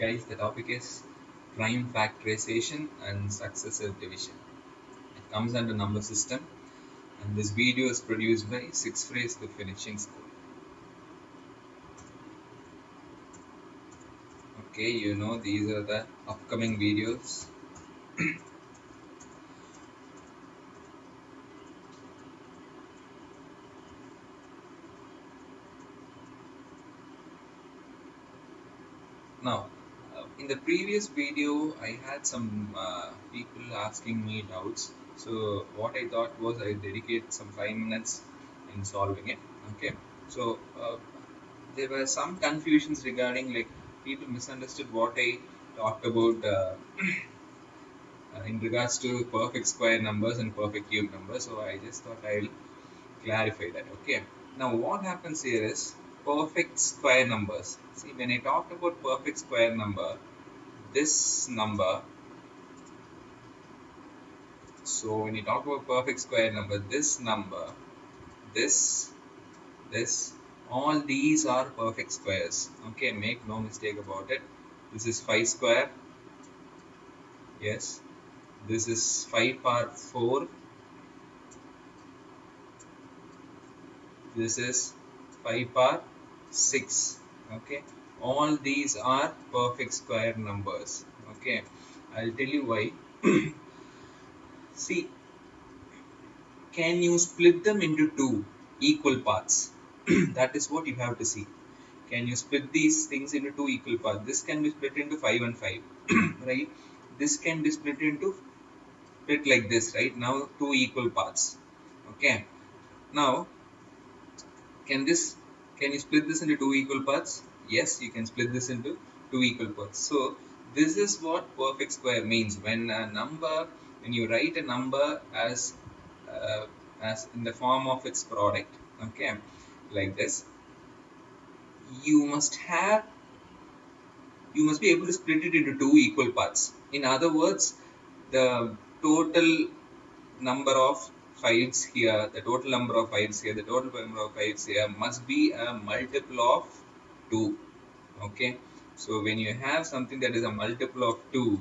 Guys, the topic is prime factorization and successive division. It comes under number system, and this video is produced by Six Phrase the Finishing School. Okay, these are the upcoming videos. Now, in the previous video, I had some people asking me doubts. So what I thought was I dedicate some 5 minutes in solving it. Okay, so there were some confusions regarding, like, people misunderstood what I talked about in regards to perfect square numbers and perfect cube numbers. So I just thought I'll clarify that. Okay. Now what happens here is perfect square numbers. See, when I talked about perfect square number, this number. So when you talk about perfect square number, this number, this, this, all these are perfect squares. Okay, make no mistake about it. This is 5 square. Yes, this is 5 power 4. This is 5 power 6. Okay, all these are perfect square numbers. Okay, I'll tell you why. See, can you split them into two equal parts? That is what you have to see. Can you split these things into two equal parts? This can be split into 5 and 5, right? This can be split like this, right? Now two equal parts. Okay, now can this can you split this into two equal parts? Yes, you can split this into two equal parts. So this is what perfect square means. When you write a number uh, as in the form of its product, okay, like this, you must have you must be able to split it into two equal parts. In other words, the total number of fives here, the total number of fives here, the total number of fives here must be a multiple of 2. Okay, so when you have something that is a multiple of 2,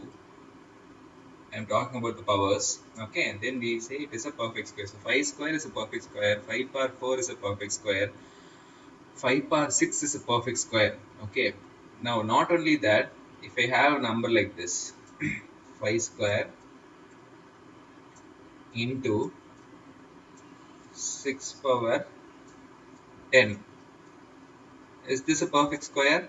I'm talking about the powers. Okay, and then we say it is a perfect square. So 5 square is a perfect square, 5 power 4 is a perfect square, 5 power 6 is a perfect square. Okay, now not only that, if I have a number like this, 5 square into 6 power 10, is this a perfect square?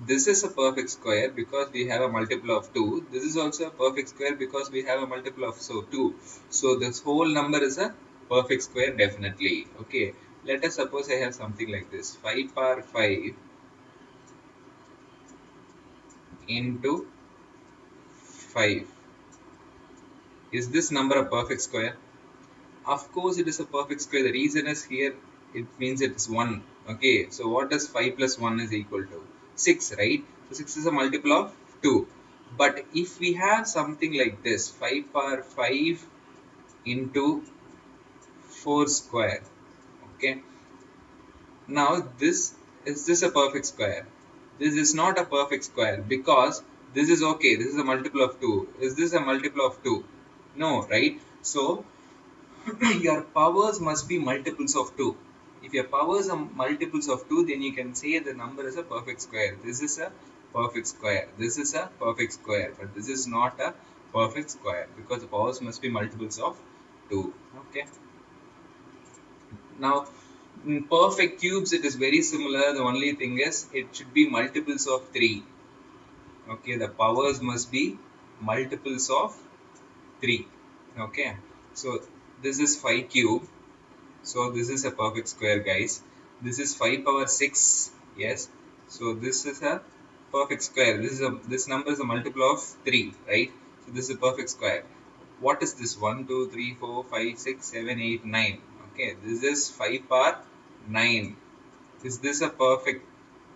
This is a perfect square because we have a multiple of 2. This is also a perfect square because we have a multiple of 2. So this whole number is a perfect square definitely. Okay, let us suppose I have something like this, 5 power 5 into 5. Is this number a perfect square? Of course it is a perfect square. The reason is here it means it is 1. Okay, so what does 5 plus 1 is equal to? 6, right? So 6 is a multiple of 2. But if we have something like this, 5 power 5 into 4 square, okay, now this a perfect square? This is not a perfect square because this is okay, this is a multiple of 2. Is this a multiple of 2? No, right? So your powers must be multiples of 2. If your powers are multiples of 2, then you can say the number is a perfect square. This is a perfect square. This is a perfect square. But this is not a perfect square because the powers must be multiples of 2. Okay. Now, in perfect cubes, it is very similar. The only thing is it should be multiples of 3. Okay. The powers must be multiples of 3. Okay. So this is 5 cube. So this is a perfect square, guys. This is 5 power 6. Yes. So this is a perfect square. This number is a multiple of 3, right? So this is a perfect square. What is this? 1, 2, 3, 4, 5, 6, 7, 8, 9. Okay, this is 5 power 9. Is this a perfect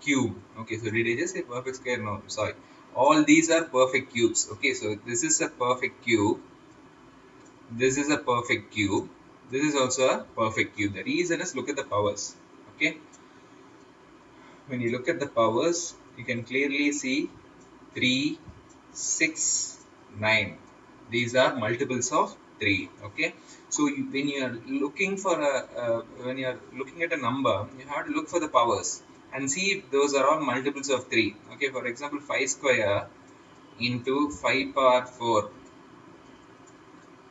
cube? Okay, so did I just say perfect square? No, sorry. All these are perfect cubes. Okay, so this is a perfect cube. This is a perfect cube. This is also a perfect cube. The reason is, look at the powers. Okay, when you look at the powers, you can clearly see 3, 6, 9. These are multiples of 3. Okay. So when you are looking for when you are looking at a number, you have to look for the powers and see if those are all multiples of 3. Okay. For example, 5 square into 5 power 4.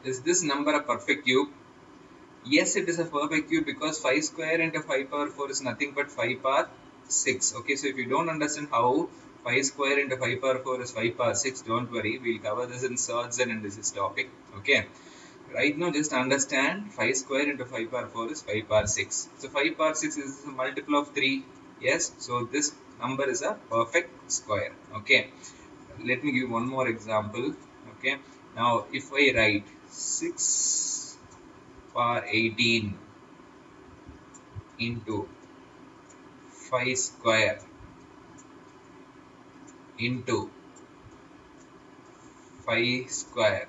Is this number a perfect cube? Yes, it is a perfect cube because 5 square into 5 power 4 is nothing but 5 power 6. Okay, so if you don't understand how 5 square into 5 power 4 is 5 power 6, don't worry, we'll cover this in third and in this topic. Okay, right now just understand 5 square into 5 power 4 is 5 power 6. So 5 power 6 is a multiple of 3. Yes, so this number is a perfect square. Okay, let me give one more example. Okay, now if I write 6 power 18 into 5 square into 5 square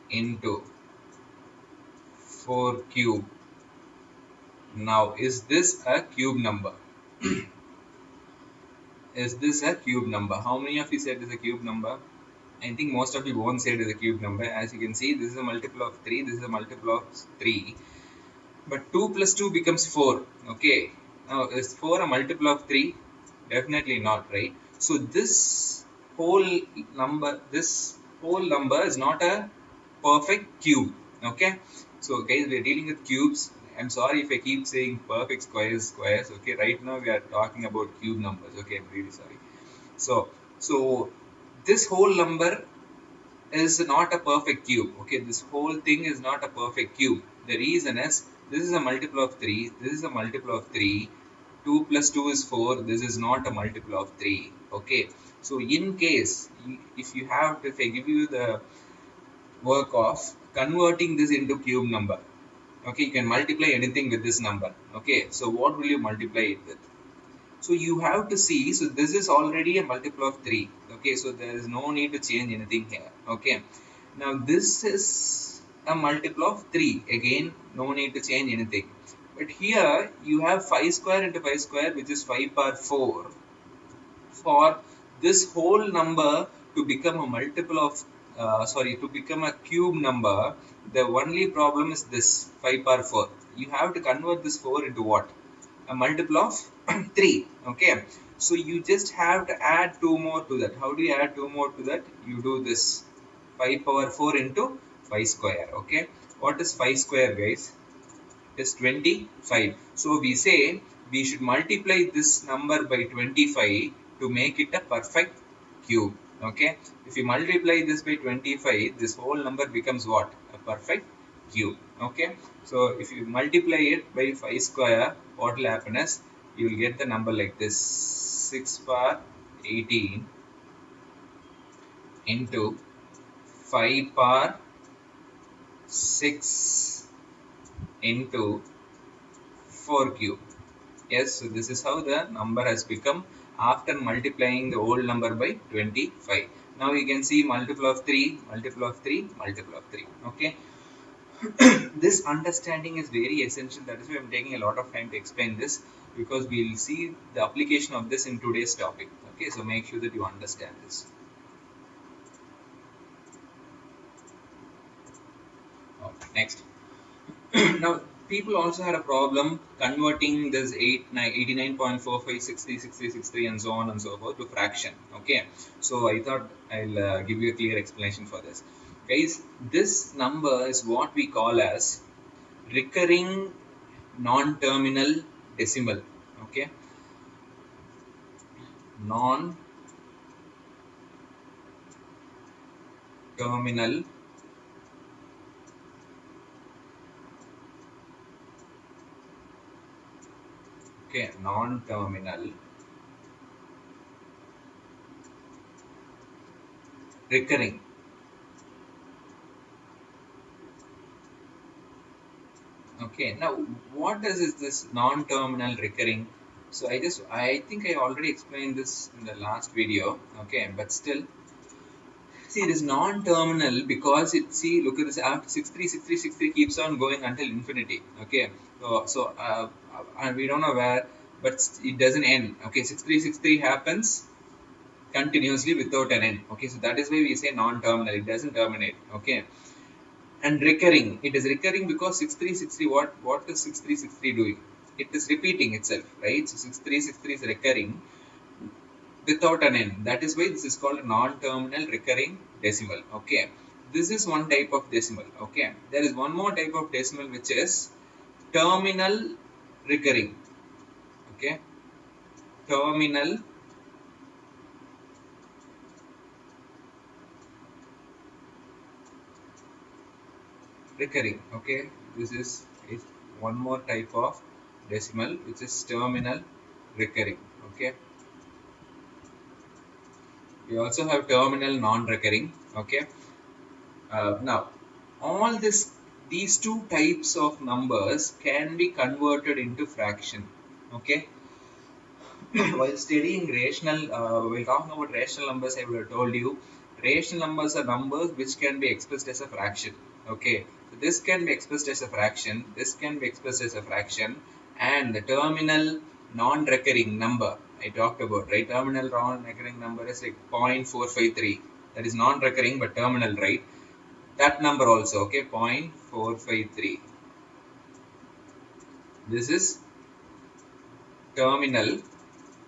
into 4 cube. Now, is this a cube number? Is this a cube number? How many of you said it's a cube number? I think most of you won't say it is a cube number. As you can see, this is a multiple of 3, this is a multiple of 3. But 2 plus 2 becomes 4. Okay. Now, is 4 a multiple of 3? Definitely not, right? So, whole this whole number is not a perfect cube. Okay. So, guys, we are dealing with cubes. I'm sorry if I keep saying perfect squares. Okay. Right now, we are talking about cube numbers. Okay. I'm really sorry. So this whole number is not a perfect cube. Okay, this whole thing is not a perfect cube. The reason is this is a multiple of 3, this is a multiple of 3, 2 plus 2 is 4, this is not a multiple of 3. Okay, so in case if you have if I give you the work of converting this into cube number, okay, you can multiply anything with this number. Okay, so what will you multiply it with? So you have to see, so this is already a multiple of 3. Okay, so there is no need to change anything here. Okay, now this is a multiple of 3. Again, no need to change anything. But here you have 5 square into 5 square, which is 5 power 4. For this whole number to become a multiple of, to become a cube number, the only problem is this 5 power 4. You have to convert this 4 into what? A multiple of 3. Okay, so you just have to add 2 more to that. How do you add 2 more to that? You do this 5 power 4 into 5 square. Okay, what is 5 square, guys? Is 25. So we say we should multiply this number by 25 to make it a perfect cube. Okay, if you multiply this by 25, this whole number becomes what? A perfect cube. Okay, so if you multiply it by 5 square, what will happen is you will get the number like this: 6 power 18 into 5 power 6 into 4 cube. Yes, so this is how the number has become after multiplying the whole number by 25. Now you can see multiple of 3, multiple of 3, multiple of 3. Okay, this understanding is very essential. That is why I'm taking a lot of time to explain this, because we will see the application of this in today's topic. Okay, so make sure that you understand this. Okay, next. Now, people also had a problem converting this 89.45, 60, 60, 63 and so on and so forth to fraction. Okay, so I thought I'll give you a clear explanation for this. Guys, this number is what we call as recurring non-terminal decimal. Okay, non-terminal non-terminal recurring. Okay, now what is this non-terminal recurring? So I think I already explained this in the last video. Okay, but still, see, it is non-terminal because look at this, after 63 keeps on going until infinity. Okay, so we don't know where, but it doesn't end. Okay, 63 happens continuously without an end. Okay, so that is why we say non-terminal. It doesn't terminate. Okay, and recurring. It is recurring because 6363. What is 6363 doing? It is repeating itself, right? So 6363 is recurring without an end. That is why this is called a non-terminal recurring decimal. Okay, this is one type of decimal. Okay, there is one more type of decimal which is terminal recurring. Okay, terminal recurring. Okay, this is one more type of decimal which is terminal recurring. Okay, we also have terminal non-recurring. Okay, now all these two types of numbers can be converted into fraction. Okay, while studying while talking about rational numbers, I would have told you rational numbers are numbers which can be expressed as a fraction. Okay, so this can be expressed as a fraction, this can be expressed as a fraction, and the terminal non-recurring number I talked about, right? Terminal non-recurring number is like 0.453. That is non-recurring but terminal, right? That number also, okay, 0.453. This is terminal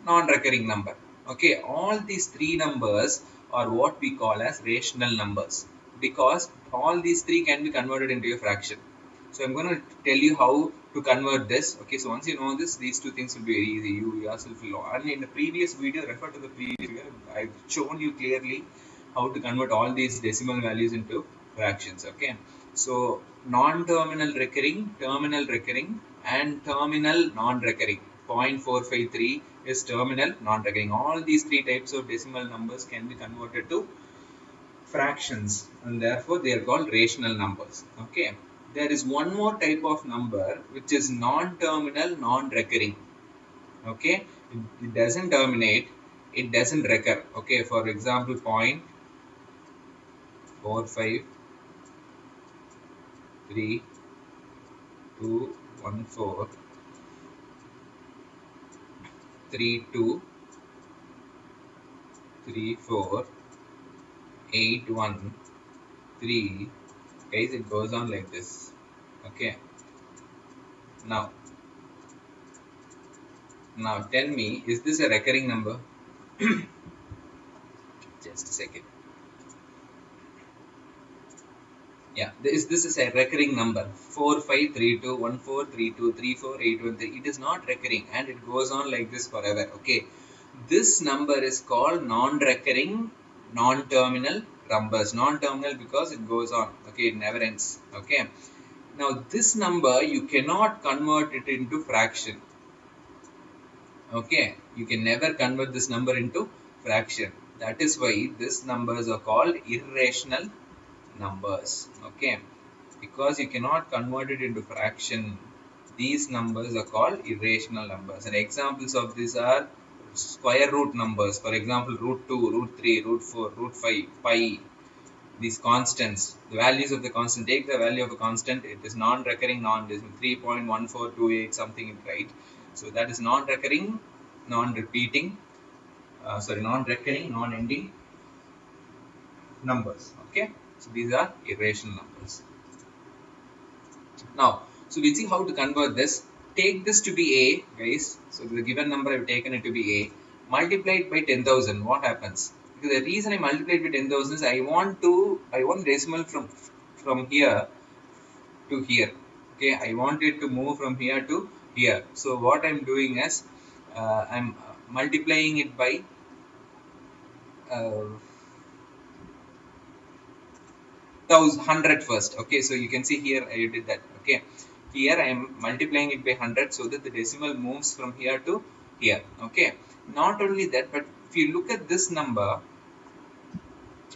non-recurring number. Okay, all these three numbers are what we call as rational numbers because all these three can be converted into a fraction. So I'm going to tell you how to convert this. Okay, so once you know this, these two things will be very easy. You yourself will know. And in the previous video, refer to the previous video, I've shown you clearly how to convert all these decimal values into fractions. Okay, so non-terminal recurring, terminal recurring, and terminal non-recurring. 0.453 is terminal non-recurring. All these three types of decimal numbers can be converted to fractions and therefore they are called rational numbers. Okay, there is one more type of number which is non-terminal non-recurring. Okay, it doesn't terminate, it doesn't recur. Okay, for example 0.43214323481 guys, it goes on like this. Okay, now tell me, is this a recurring number? Just a second. Yeah, this is a recurring number 453214323481. It is not recurring and it goes on like this forever. Okay, this number is called non-recurring non-terminal numbers. Non-terminal because it goes on. Okay, it never ends. Okay, now this number you cannot convert it into fraction. Okay, you can never convert this number into fraction. That is why these numbers are called irrational numbers. Okay, because you cannot convert it into fraction, these numbers are called irrational numbers. And examples of these are square root numbers. For example, root 2, root 3, root 4, root 5, pi. These constants, the values of the constant, take the value of a constant, it is non-recurring, non-decimal, 3.1428 something, right? So that is non-recurring, non-repeating, non-recurring, non-ending numbers. Okay, so these are irrational numbers. Now, so we'll see how to convert this. Take this to be a, guys. So the given number I've taken it to be a. Multiply it by 10,000. What happens? Because the reason I multiply it by 10,000 is I want decimal from here to here. Okay, I want it to move from here to here. So what I'm doing is I'm multiplying it by 100 first. Okay, so you can see here I did that. Okay, here I am multiplying it by 100 so that the decimal moves from here to here. Okay, not only that, but if you look at this number,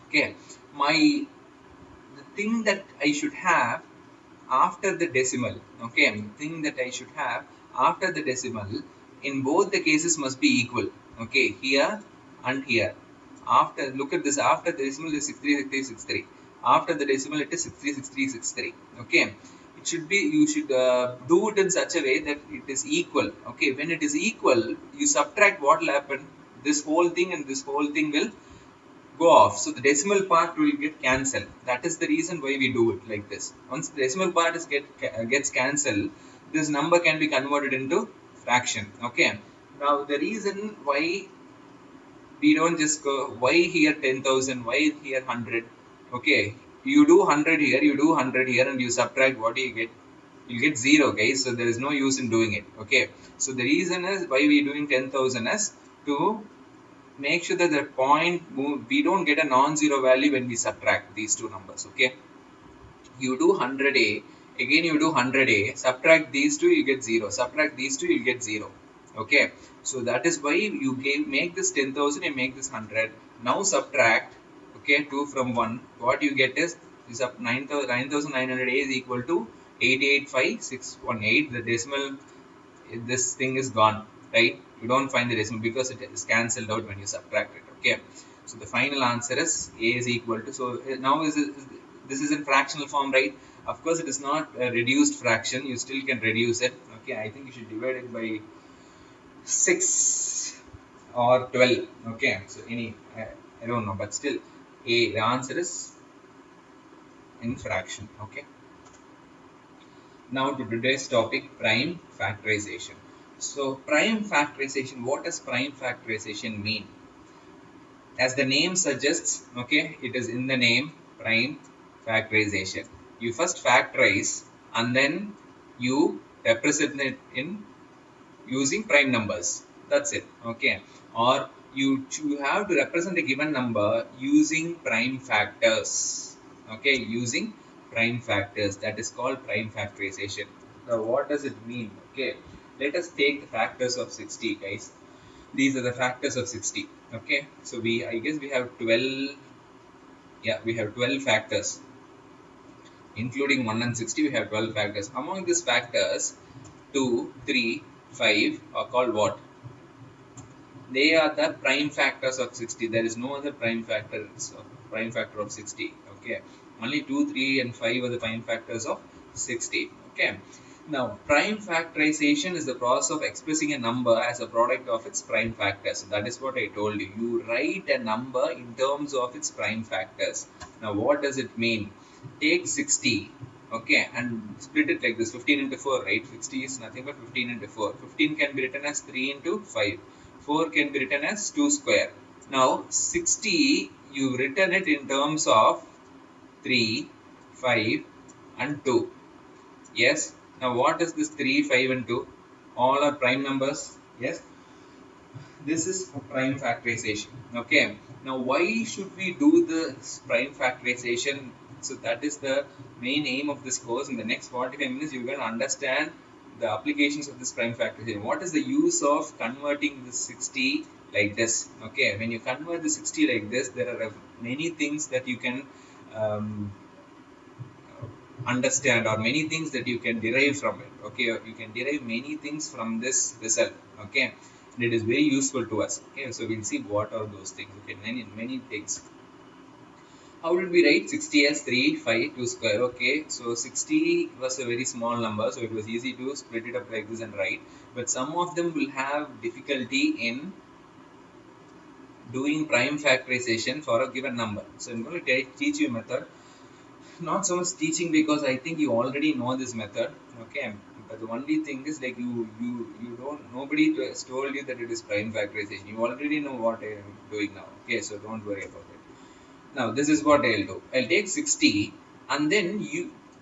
okay, the thing that I should have after the decimal, okay, the thing that I should have after the decimal in both the cases must be equal. Okay, here and here. After, look at this, after the decimal is 636363. After the decimal it is 636363. Okay, it should be, you should do it in such a way that it is equal. Okay, when it is equal, you subtract, what will happen? this whole thing and this whole thing will go off. So the decimal part will get cancelled. That is the reason why we do it like this. Once the decimal part gets cancelled, this number can be converted into fraction. Okay. Now the reason why we don't just go why here 10,000, why here 100. Okay, you do 100 here, you do 100 here, and you subtract, what do you get? You get 0, guys. So there is no use in doing it. Okay, so the reason is why we doing 10,000 is to make sure that the point move, we don't get a non-zero value when we subtract these two numbers. Okay, you do 100a, again you do 100a, subtract these two, you get 0, subtract these two, you get 0. Okay, so that is why you make this 10,000 and make this 100. Now subtract, okay, 2 from 1, what you get is up 9,900a is equal to 885618. The decimal, this thing is gone, right? You don't find the decimal because it is cancelled out when you subtract it. Okay, so the final answer is a is equal to, so now this is in fractional form, right? Of course it is not a reduced fraction, you still can reduce it. Okay, I think you should divide it by 6 or 12. Okay, so I don't know, but still the answer is in fraction. Okay, now to today's topic, prime factorization. So prime factorization, what does prime factorization mean? As the name suggests, okay, it is in the name, prime factorization. You first factorize and then you represent it in using prime numbers. That's it. Okay, or you have to represent a given number using prime factors. Okay, using prime factors, that is called prime factorization. Now what does it mean? Okay, let us take the factors of 60, guys. These are the factors of 60. Okay, so I guess we have 12. Yeah, we have 12 factors, including 1 and 60. We have 12 factors. Among these factors, 2, 3, 5 are called what? They are the prime factors of 60. There is no other prime factor of 60. Okay, only 2, 3 and 5 are the prime factors of 60. Okay, now prime factorization is the process of expressing a number as a product of its prime factors. So that is what I told you. You write a number in terms of its prime factors. Now what does it mean? Take 60, okay, and split it like this, 15 into 4, right? 60 is nothing but 15 into 4. 15 can be written as 3 into 5. 4 can be written as 2 square. Now 60, you written it in terms of 3, 5 and 2. Yes. Now what is this 3, 5 and 2? All are prime numbers. Yes. This is prime factorization. Okay. Now why should we do the prime factorization? So that is the main aim of this course. In the next 45 minutes, you're going to understand the applications of this prime factorization. What is the use of converting the 60 like this? Okay, when you convert the 60 like this, there are many things that you can um, understand, or many things that you can derive from it. Okay, you can derive many things from this result. Okay, and it is very useful to us. Okay, so we'll see what are those things. Okay, many things. How did we write 60 as 3, 5, 2 square? Okay, so 60 was a very small number, so it was easy to split it up like this and write. But some of them will have difficulty in doing prime factorization for a given number. So I'm going to teach you a method. Not so much teaching, because I think you already know this method. Okay, but the only thing is, like, you don't, nobody has told you that it is prime factorization. You already know what I am doing now. Okay, so don't worry about it. Now this is what I'll do. I'll take 60 and then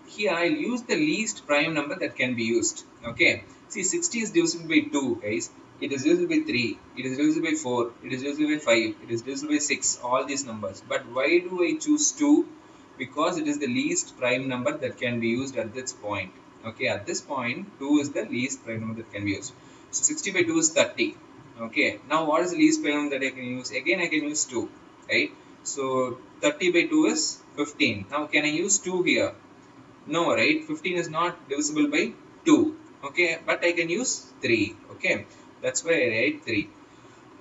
here I'll use the least prime number that can be used. Okay, see, 60 is divisible by 2, guys. It is divisible by 3, it is divisible by 4, it is divisible by 5, it is divisible by 6, all these numbers. But why do I choose 2? Because it is the least prime number that can be used at this point. Okay, at this point 2 is the least prime number that can be used. So 60 by 2 is 30. Okay, now what is the least prime number that I can use? Again I can use 2, right? So 30 by 2 is 15. Now can I use 2 here? No, right? 15 is not divisible by 2. Okay, but I can use 3. Okay, that's why I write 3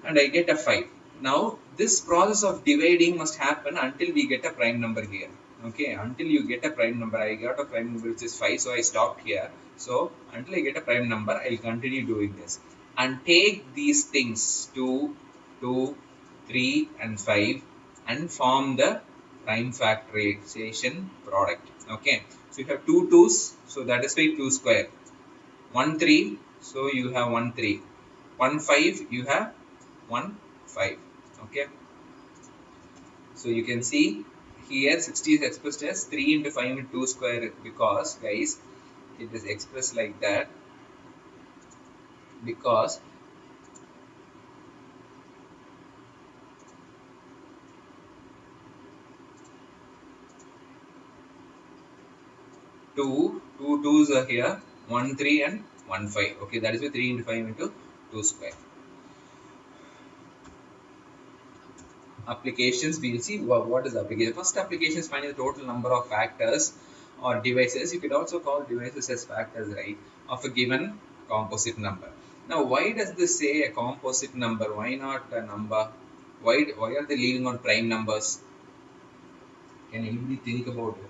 and I get a 5. Now this process of dividing must happen until we get a prime number here. Okay, until you get a prime number. I got a prime number which is 5, so I stopped here. So until I get a prime number, I'll continue doing this and take these things to 2, 3 and 5 and form the prime factorization product. Okay, so you have two 2's, so that is why 2 square. 1 3, so you have 1 3. 1 5, you have 1 5. Okay, so you can see here 60 is expressed as 3 into 5 into 2 square, because guys it is expressed like that because 2 2's are here, 1 3 and 1 5. Okay, that is why 3 into 5 into 2 square. Applications, we'll see what is application. First application is finding the total number of factors or devices. You could also call devices as factors, right, of a given composite number. Now, why does this say a composite number? Why not a number? Why are they leaving on prime numbers? Can anybody think about it?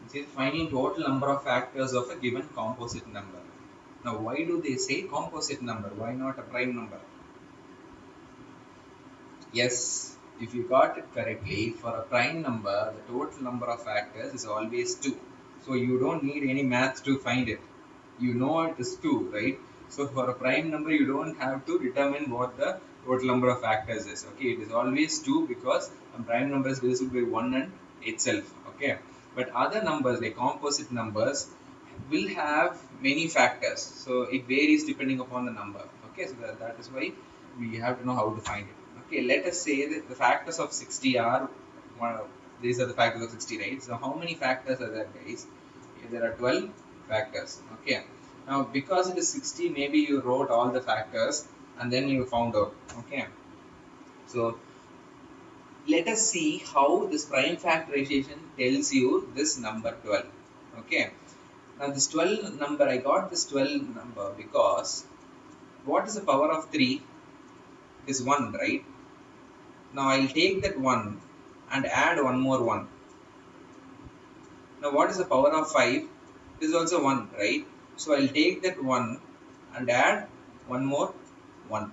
It says finding total number of factors of a given composite number. Now, why do they say composite number? Why not a prime number? Yes, if you got it correctly, for a prime number, the total number of factors is always 2. So you don't need any math to find it. You know it is 2, right? So for a prime number, you don't have to determine what the total number of factors is. Okay, it is always 2 because a prime number is divisible by 1 and itself. Okay, but other numbers like composite numbers will have many factors. So it varies depending upon the number. Okay, so that is why we have to know how to find it. Okay, let us say that the factors of 60 are one. These are the factors of 60, right? So how many factors are there, guys? There are 12 factors. Okay, now because it is 60, maybe you wrote all the factors and then you found out. Okay, so let us see how this prime factorization tells you this number 12. Okay, now this 12 number, I got this 12 number because what is the power of 3? It is 1, right? Now I'll take that 1 and add one more 1. Now what is the power of 5? It is also 1, right? So I'll take that 1 and add one more 1.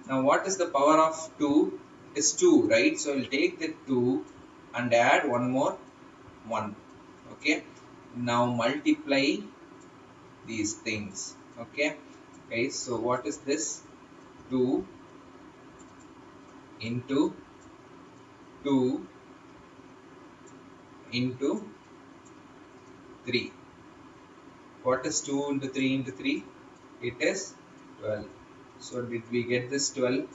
Now what is the power of 2? It is 2, right? So I'll take that 2 and add one more 1. Okay. Now multiply these things. Okay. Okay. So what is this? 2 into 2 into 3. What is 2 into 3 into 3? It is 12. So did we get this 12?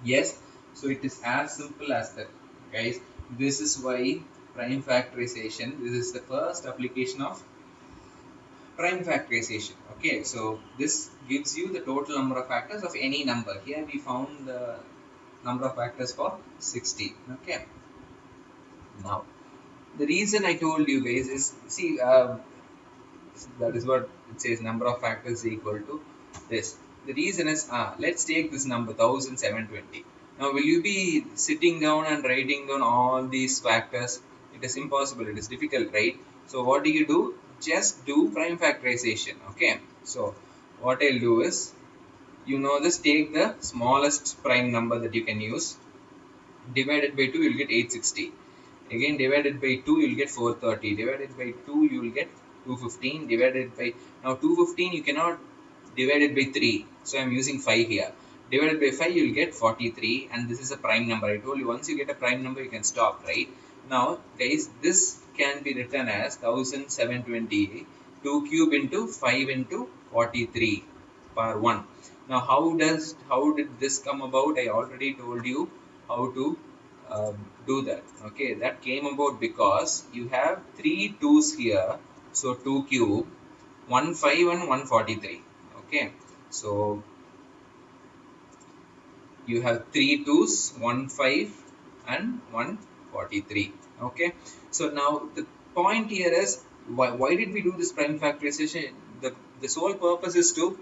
Yes. So it is as simple as that, guys. This is why prime factorization, this is the first application of prime factorization. Okay, so this gives you the total number of factors of any number. Here we found the number of factors for 60. Okay, now the reason I told you guys is, see, that is what it says, number of factors is equal to this. The reason is, let's take this number 1720. Now will you be sitting down and writing down all these factors? It is impossible, it is difficult, right? So what do? Just do prime factorization. Okay, so what I'll do is, you know this, take the smallest prime number that you can use, divided by 2, you'll get 860. Again divided by 2, you'll get 430. Divided by 2, you will get 215. Divided by, now 215 you cannot divide it by 3, so I'm using 5 here. Divided by 5, you'll get 43, and this is a prime number. I told you, once you get a prime number, you can stop, right? Now guys, this can be written as 1720, 2 cube into 5 into 43 per 1. Now how did this come about? I already told you how to do that. Okay, that came about because you have 3 2's here, so 2 cube, 1 5 and 143. Okay, so you have 3 2's, 1 5 and 143. Okay, so now the point here is, why did we do this prime factorization? The sole purpose is to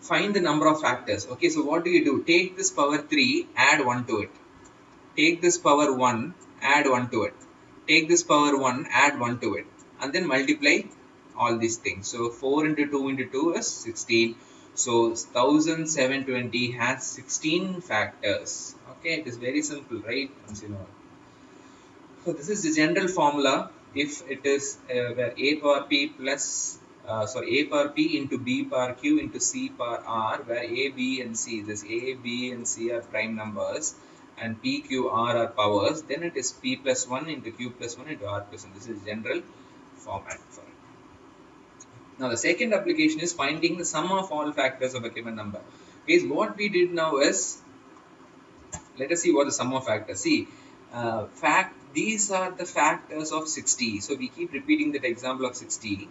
find the number of factors. Okay, so what do? Take this power 3, add 1 to it. Take this power 1, add 1 to it. Take this power 1, add 1 to it. And then multiply all these things. So 4 into 2 into 2 is 16. So 1720 has 16 factors. Okay, it is very simple, right? Once you know. So this is the general formula. If it is where a power p plus a power p into b power q into c power r, where a, b, and c, this a, b, and c are prime numbers, and p, q, r are powers, then it is p plus 1 into q plus 1 into r plus 1. This is general format for it. Now the second application is finding the sum of all factors of a given number. Is what we did now is, let us see what the sum of factors. See, these are the factors of 60. So we keep repeating that example of 60.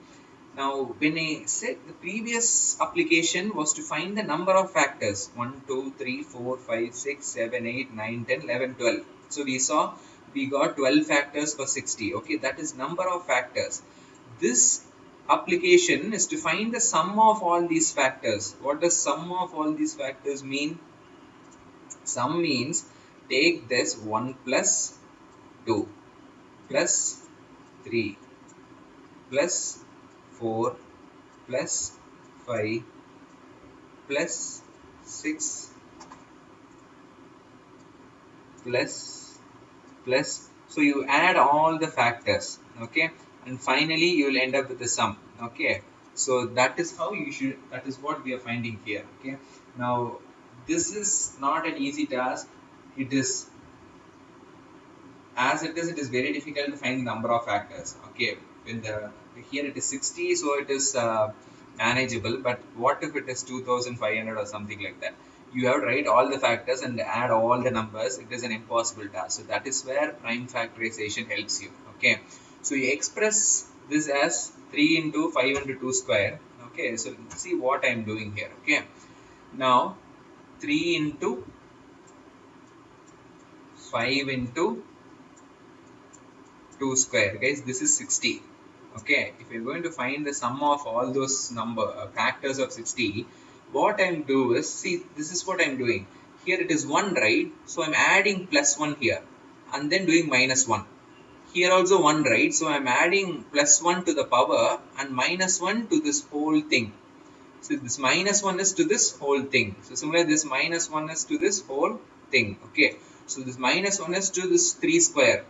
Now, when I said the previous application was to find the number of factors 1, 2, 3, 4, 5, 6, 7, 8, 9, 10, 11, 12. So we saw we got 12 factors for 60. Okay, that is number of factors. This application is to find the sum of all these factors. What does sum of all these factors mean? Sum means take this 1 plus 2 plus 3 plus 4 plus 5 plus 6 plus. So you add all the factors, okay, and finally you will end up with the sum, okay. So that is how you should, that is what we are finding here, okay. Now this is not an easy task. It is, as it is very difficult to find the number of factors, okay. When the here it is 60, so it is manageable, but what if it is 2500 or something like that? You have to write all the factors and add all the numbers. It is an impossible task. So that is where prime factorization helps you, okay. So you express this as 3 into 5 into 2 square, okay. So see what I am doing here, okay. Now 3 into 5 into 2 square, guys, this is 60, okay. If you're going to find the sum of all those factors of 60, what I'm do is, see, this is what I'm doing here. It is 1, right? So I'm adding plus 1 here and then doing minus 1 here, also 1, right? So I'm adding plus 1 to the power and minus 1 to this whole thing. So this minus 1 is to this whole thing. So similarly this minus 1 is to this whole thing, okay. So this minus 1 is to this 3 square,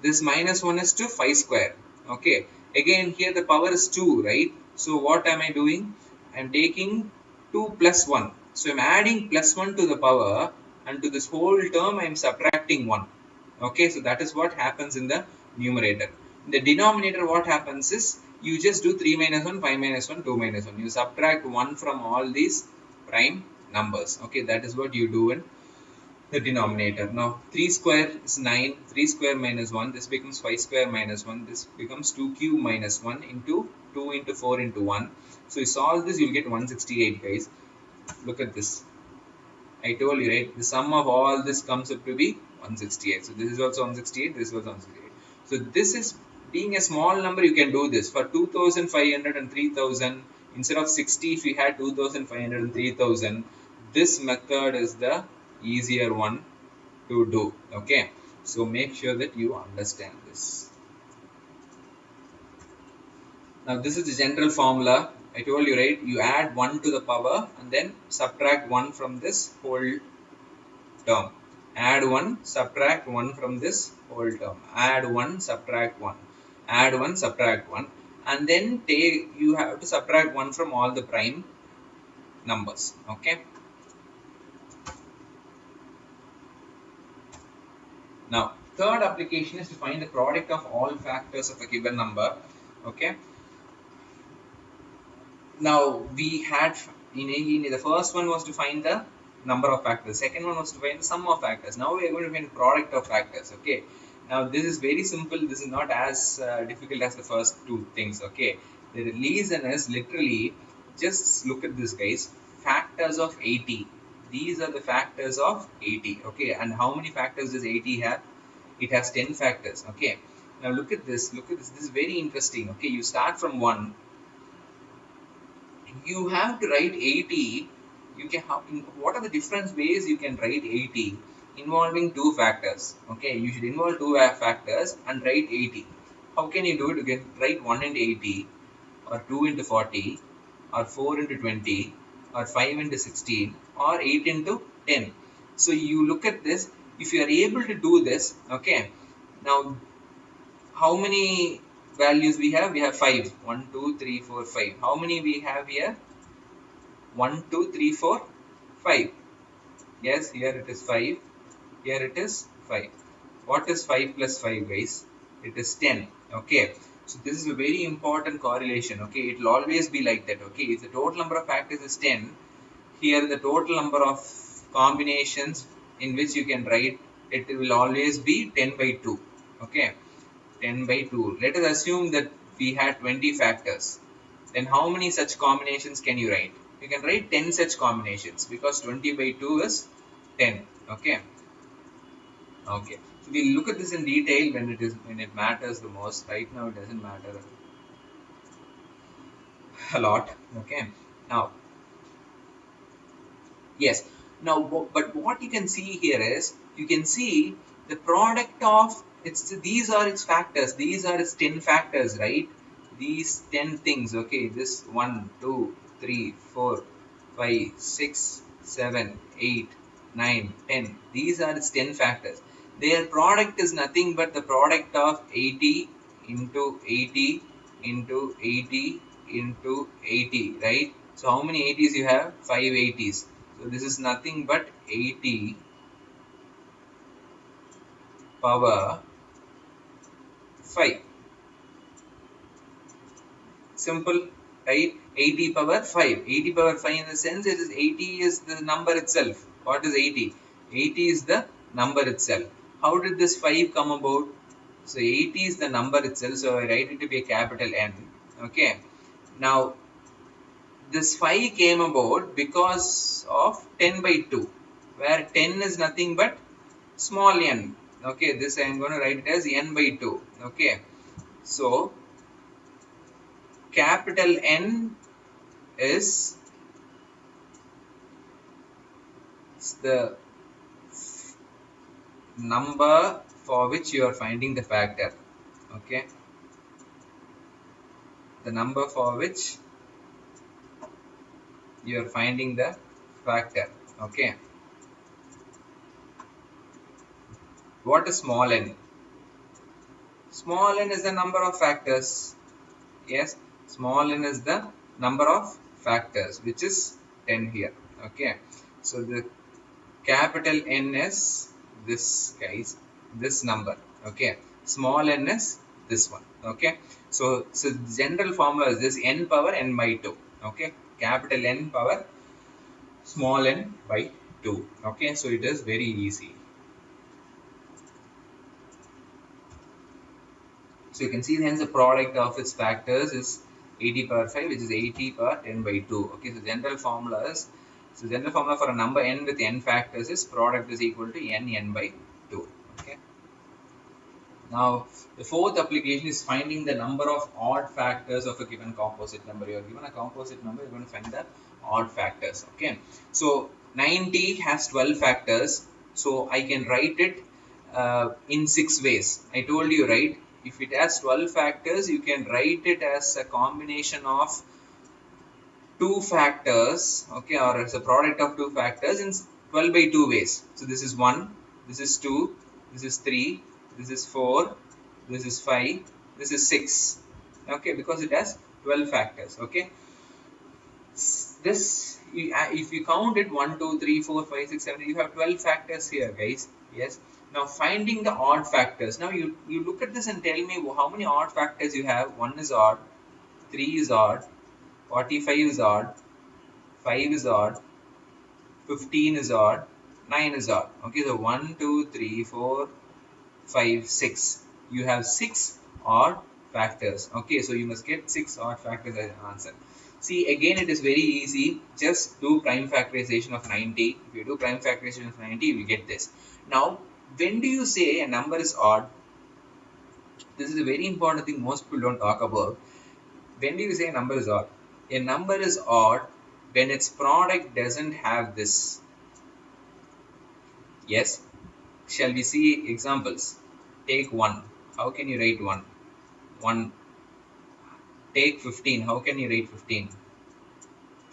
this minus 1 is to 5 square, okay. Again here the power is 2, right? So what am I doing? I'm taking 2 plus 1, so I'm adding plus 1 to the power, and to this whole term I'm subtracting 1, okay. So that is what happens in the numerator. In the denominator, what happens is you just do 3 minus 1, 5 minus 1, 2 minus 1. You subtract 1 from all these prime numbers, okay. That is what you do in the denominator. Now 3 square is 9, 3 square minus 1, this becomes 5 square minus 1, this becomes 2 cube minus 1 into 2 into 4 into 1. So you solve this, you'll get 168, guys. Look at this. I told you, right? The sum of all this comes up to be 168. So this is also 168, this is also 168. So this is, being a small number, you can do this. For 2500 and 3000, instead of 60, if you had 2500 and 3000, this method is the easier one to do, okay. So make sure that you understand this. Now this is the general formula. I told you, right? You add 1 to the power and then subtract 1 from this whole term. Add 1, subtract 1 from this whole term. Add 1, subtract 1. Add 1, subtract 1. And then you have to subtract 1 from all the prime numbers, okay. Now, third application is to find the product of all factors of a given number, okay. Now, we had in the first one was to find the number of factors. Second one was to find the sum of factors. Now we are going to find the product of factors, okay. Now this is very simple. This is not as difficult as the first two things, okay. The reason is literally, just look at this, guys. Factors of 80. These are the factors of 80, okay. And how many factors does 80 have? It has 10 factors, okay. Now look at this. Look at this. This is very interesting, okay. You start from 1. You have to write 80. You can have, what are the different ways you can write 80 involving two factors, okay. You should involve two factors and write 80. How can you do it? You can write 1 into 80 or 2 into 40 or 4 into 20 or 5 into 16 or 8 into 10. So you look at this, if you are able to do this, okay, now how many values we have? We have 5. 1, 2, 3, 4, 5. How many we have here? 1, 2, 3, 4, 5. Yes, here it is 5. Here it is 5. What is 5 plus 5, guys? It is 10. Okay. So this is a very important correlation. Okay. It will always be like that. Okay. If the total number of factors is 10, here the total number of combinations in which you can write, it will always be 10 by 2. Okay. 10 by 2. Let us assume that we had 20 factors. Then how many such combinations can you write? You can write 10 such combinations because 20 by 2 is 10. Okay. Okay. So we'll look at this in detail when it matters the most. Right now it doesn't matter a lot. Okay. Now, yes. Now, but what you can see here is you can see the product of these are its factors. These are its 10 factors, right? These 10 things. Okay. This 1, 2, 3, 4, 5, 6, 7, 8, 9, 10. These are its 10 factors. Their product is nothing but the product of 80 into 80 into 80 into 80, right? So how many 80s you have? 5 80s. So this is nothing but 80 power 5. Simple, right? 80 power 5. 80 power 5 in the sense it is 80 is the number itself. What is 80? 80 is the number itself. How did this 5 come about? So 80 is the number itself. So I write it to be a capital N. Okay. Now this 5 came about because of 10 by 2, where 10 is nothing but small n. Okay, this I am going to write it as n by 2. Okay, so capital N is the number for which you are finding the factor. Okay, the number for which you are finding the factor. Okay, what is small n? Small n is the number of factors. Yes, small n is the number of factors, which is 10 here. Okay, so the capital N is this, guys, this number. Okay, small n is this one. Okay, so the general formula is this: n power n by 2. Okay, capital N power small n by 2. Okay, so it is very easy. So you can see hence the product of its factors is 80 power 5, which is 80 power 10 by 2. Okay, so general formula is, so general formula for a number n with n factors is product is equal to n by 2. Okay. Now the fourth application is finding the number of odd factors of a given composite number. You are given a composite number, you are going to find the odd factors. Okay. So 90 has 12 factors. So I can write it in 6 ways. I told you, right? If it has 12 factors, you can write it as a combination of two factors, okay, or as a product of two factors in 12 by 2 ways. So this is 1, this is 2, this is 3, this is 4, this is 5, this is 6. Okay, because it has 12 factors. Okay, this if you count it 1, 2, 3, 4, 5, 6, 7, you have 12 factors here, guys. Yes. Now finding the odd factors. Now you look at this and tell me how many odd factors you have. 1 is odd, 3 is odd, 45 is odd, 5 is odd, 15 is odd, 9 is odd. Okay, so 1, 2, 3, 4, 5, 6. You have 6 odd factors. Okay, so you must get 6 odd factors as an answer. See, again, it is very easy. Just do prime factorization of 90. If you do prime factorization of 90, you will get this. Now, when do you say a number is odd? This is a very important thing most people don't talk about. When do you say a number is odd? A number is odd when its product doesn't have this. Yes. Shall we see examples? Take 1. How can you write 1? 1. Take 15. How can you write 15?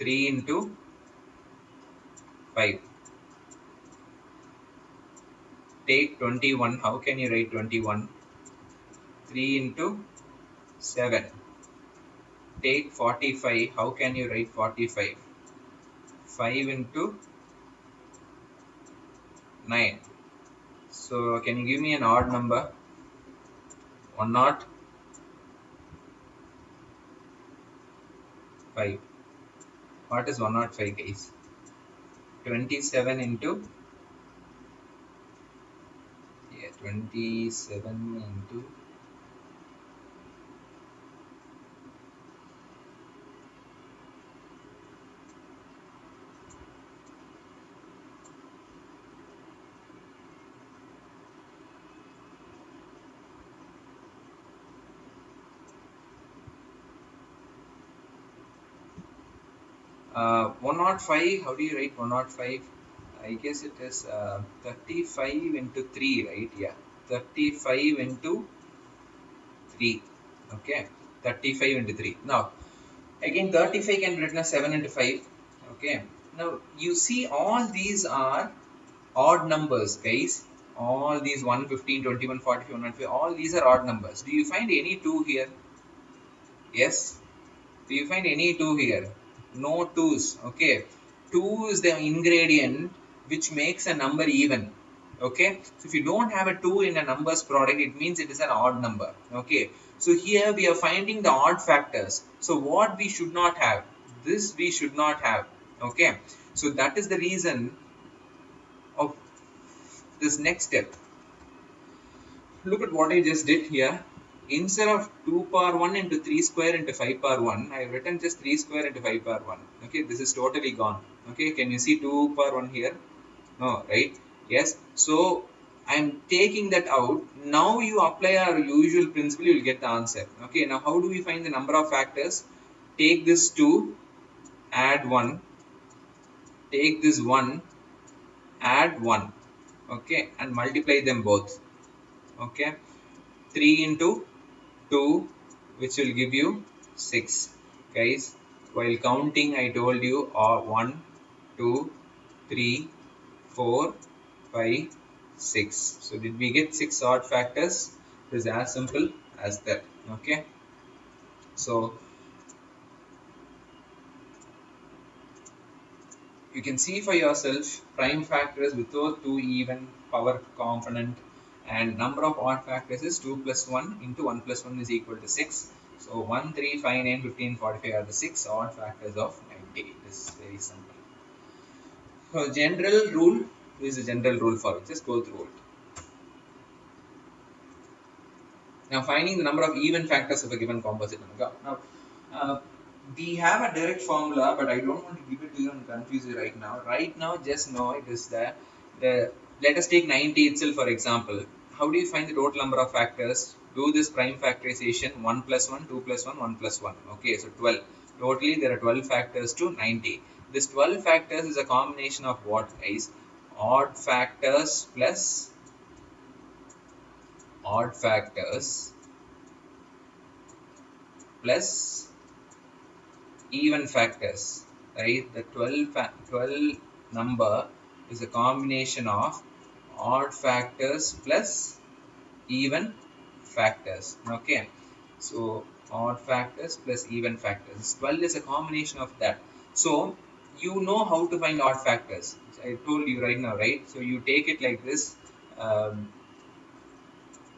3 into 5. Take 21. How can you write 21? 3 into 7. Take 45. How can you write 45? 5 into 9. So can you give me an odd number? 105. What is 105, guys? 27 into, yeah, 27 into, uh, 105. How do you write 105? I guess it is 35 into 3, right? Yeah, 35 into 3. Okay, 35 into 3. Now, again, 35 can be written as 7 into 5. Okay, now you see all these are odd numbers, guys. All these 115, 21, 45, 105, all these are odd numbers. Do you find any 2 here? Yes. Do you find any 2 here? No 2's. Okay. 2 is the ingredient which makes a number even. Okay. So if you don't have a 2 in a numbers product, it means it is an odd number. Okay. So here we are finding the odd factors. So what we should not have? This we should not have. Okay. So that is the reason of this next step. Look at what I just did here. Instead of 2 power 1 into 3 square into 5 power 1, I have written just 3 square into 5 power 1. Okay, this is totally gone. Okay, can you see 2 power 1 here? No, right? Yes. So I am taking that out. Now you apply our usual principle, you will get the answer. Okay, now how do we find the number of factors? Take this 2, add 1. Take this 1, add 1. Okay, and multiply them both. Okay, 3 into 2, which will give you 6. Guys, while counting I told you 1 2 3 4 5 6. So did we get 6 odd factors? It is as simple as that. Okay, so you can see for yourself prime factors without 2 even power component, and number of odd factors is 2 plus 1 into 1 plus 1 is equal to 6. So 1, 3, 5, 9, 15, 45 are the 6 odd factors of 90. It is very simple. So general rule is a general rule for it. Just go through it. Now finding the number of even factors of a given composite number. Now we have a direct formula, but I don't want to give it to you and confuse you right now. Right now, just know it is the let us take 90 itself for example. How do you find the total number of factors? Do this prime factorization 1 plus 1, 2 plus 1, 1 plus 1. Okay, so 12. Totally, there are 12 factors to 90. This 12 factors is a combination of what, guys? Odd factors plus odd factors plus even factors, right? The 12 number is a combination of odd factors plus even factors. Okay, so odd factors plus even factors. 12 is a combination of that. So you know how to find odd factors. I told you right now, right? So you take it like this.